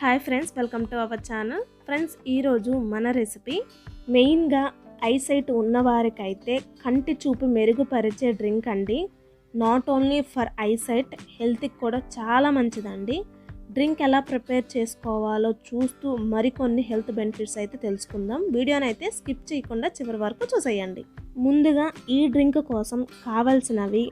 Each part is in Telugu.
Hi friends, welcome to our channel. Friends, ఈరోజు మన రెసిపీ మెయిన్గా ఐసైట్ ఉన్నవారికైతే కంటి చూపు మెరుగుపరిచే డ్రింక్ అండి. నాట్ ఓన్లీ ఫర్ ఐసైట్, హెల్త్కి కూడా చాలా మంచిదండి. డ్రింక్ ఎలా ప్రిపేర్ చేసుకోవాలో చూస్తూ మరికొన్ని హెల్త్ బెనిఫిట్స్ అయితే తెలుసుకుందాం. వీడియోని అయితే స్కిప్ చేయకుండా చివరి వరకు చూసేయండి. ముందుగా ఈ డ్రింక్ కోసం కావాల్సినవి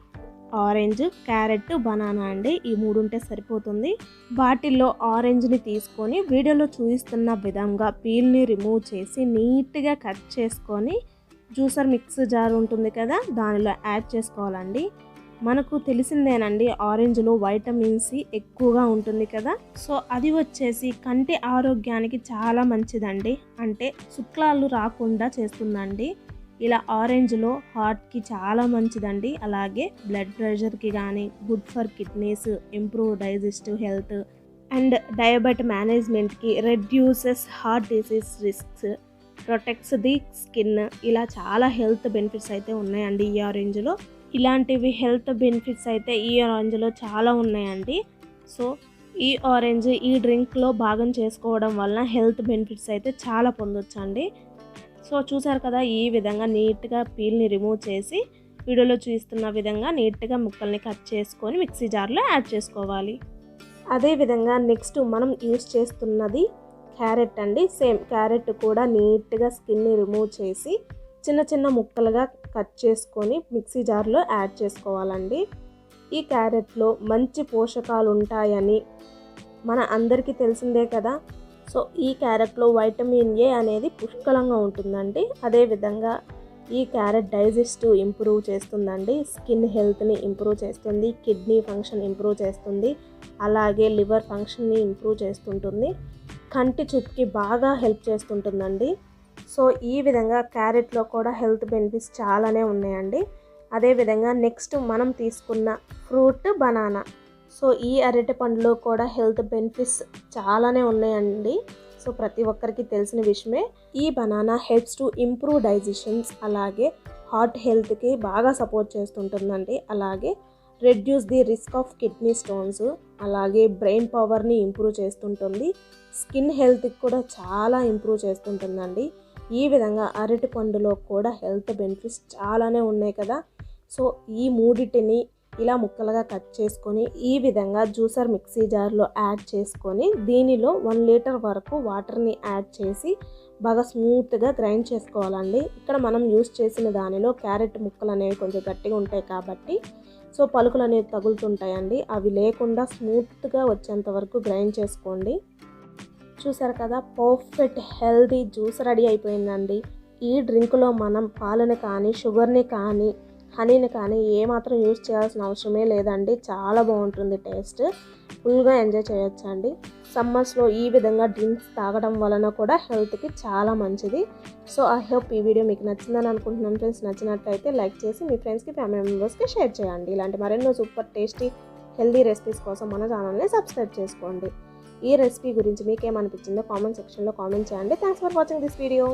ఆరెంజ్, క్యారెట్, బనానా అండి. ఈ మూడు ఉంటే సరిపోతుంది. బాటిల్లో ఆరెంజ్ని తీసుకొని వీడియోలో చూపిస్తున్న విధంగా పీల్ని రిమూవ్ చేసి నీట్గా కట్ చేసుకొని జ్యూసర్ మిక్స్ జార్ ఉంటుంది కదా, దానిలో యాడ్ చేసుకోవాలండి. మనకు తెలిసిందేనండి, ఆరెంజ్లో వైటమిన్ సి ఎక్కువగా ఉంటుంది కదా. సో అది వచ్చేసి కంటి ఆరోగ్యానికి చాలా మంచిదండి. అంటే శుక్లాలు రాకుండా చేస్తుందండి. ఇలా ఆరెంజ్లో హార్ట్కి చాలా మంచిదండి. అలాగే బ్లడ్ ప్రెషర్కి కానీ, good for kidneys, improve digestive health and diabetic మేనేజ్మెంట్కి, reduces heart disease risks, protects the skin. ఇలా చాలా హెల్త్ బెనిఫిట్స్ అయితే ఉన్నాయండి ఈ ఆరెంజ్లో. ఇలాంటివి హెల్త్ బెనిఫిట్స్ అయితే ఈ ఆరెంజ్లో చాలా ఉన్నాయండి. సో ఈ ఆరెంజ్ ఈ డ్రింక్లో భాగం చేసుకోవడం వలన హెల్త్ బెనిఫిట్స్ అయితే చాలా పొందొచ్చండి. సో చూసారు కదా, ఈ విధంగా నీట్గా పీల్ని రిమూవ్ చేసి వీడియోలో చూస్తున్న విధంగా నీట్గా ముక్కల్ని కట్ చేసుకొని మిక్సీ జార్లో యాడ్ చేసుకోవాలి. అదేవిధంగా నెక్స్ట్ మనం యూస్ చేస్తున్నది క్యారెట్ అండి. సేమ్ క్యారెట్ కూడా నీట్గా స్కిన్ని రిమూవ్ చేసి చిన్న చిన్న ముక్కలుగా కట్ చేసుకొని మిక్సీ జార్లో యాడ్ చేసుకోవాలండి. ఈ క్యారెట్లో మంచి పోషకాలు ఉంటాయని మన అందరికీ తెలిసిందే కదా. సో ఈ క్యారెట్లో వైటమిన్ ఏ అనేది పుష్కలంగా ఉంటుందండి. అదేవిధంగా ఈ క్యారెట్ డైజెస్టివ్ ఇంప్రూవ్ చేస్తుందండి, స్కిన్ హెల్త్ని ఇంప్రూవ్ చేస్తుంది, కిడ్నీ ఫంక్షన్ ఇంప్రూవ్ చేస్తుంది, అలాగే లివర్ ఫంక్షన్ని ఇంప్రూవ్ చేస్తుంటుంది, కంటి చూపుకి బాగా హెల్ప్ చేస్తుంటుందండి. సో ఈ విధంగా క్యారెట్లో కూడా హెల్త్ బెనిఫిట్స్ చాలానే ఉన్నాయండి. అదేవిధంగా నెక్స్ట్ మనం తీసుకున్న ఫ్రూట్ బనానా. సో ఈ అరటి పండులో కూడా హెల్త్ బెనిఫిట్స్ చాలానే ఉన్నాయండి. సో ప్రతి ఒక్కరికి తెలిసిన విషయమే. ఈ banana helps to improve digestions, అలాగే హార్ట్ హెల్త్కి బాగా సపోర్ట్ చేస్తుంటుందండి. అలాగే reduce the risk of kidney stones, అలాగే బ్రెయిన్ పవర్ని ఇంప్రూవ్ చేస్తుంటుంది, స్కిన్ హెల్త్కి కూడా చాలా ఇంప్రూవ్ చేస్తుంటుందండి. ఈ విధంగా అరటి పండులో కూడా హెల్త్ బెనిఫిట్స్ చాలానే ఉన్నాయి కదా. సో ఈ మూడిటిని ఇలా ముక్కలుగా కట్ చేసుకొని ఈ విధంగా జ్యూసర్ మిక్సీ జార్లో యాడ్ చేసుకొని దీనిలో 1 లీటర్ వరకు వాటర్ని యాడ్ చేసి బాగా స్మూత్గా గ్రైండ్ చేసుకోవాలండి. ఇక్కడ మనం యూస్ చేసిన దానిలో క్యారెట్ ముక్కలు అనేవి కొంచెం గట్టిగా ఉంటాయి కాబట్టి సో పలుకులు అనేవి తగులుతుంటాయండి. అవి లేకుండా స్మూత్గా వచ్చేంత వరకు గ్రైండ్ చేసుకోండి. చూసారు కదా, పర్ఫెక్ట్ హెల్తీ జ్యూస్ రెడీ అయిపోయిందండి. ఈ డ్రింక్లో మనం పాలని కానీ, షుగర్ని కానీ, హనీని కానీ ఏమాత్రం యూజ్ చేయాల్సిన అవసరమే లేదండి. చాలా బాగుంటుంది టేస్ట్, ఫుల్గా ఎంజాయ్ చేయొచ్చండి. సమ్మర్స్లో ఈ విధంగా డ్రింక్స్ తాగడం వలన కూడా హెల్త్కి చాలా మంచిది. సో ఐ హోప్ ఈ వీడియో మీకు నచ్చిందని అనుకుంటున్నాను ఫ్రెండ్స్. నచ్చినట్లయితే లైక్ చేసి మీ ఫ్రెండ్స్కి, ఫ్యామిలీ మెంబర్స్కి షేర్ చేయండి. ఇలాంటి మరెన్నో సూపర్ టేస్టీ హెల్తీ రెసిపీస్ కోసం మన ఛానల్ని సబ్స్క్రైబ్ చేసుకోండి. ఈ రెసిపీ గురించి మీకేమనిపించిందో కామెంట్ సెక్షన్లో కామెంట్ చేయండి. Thanks for watching this video.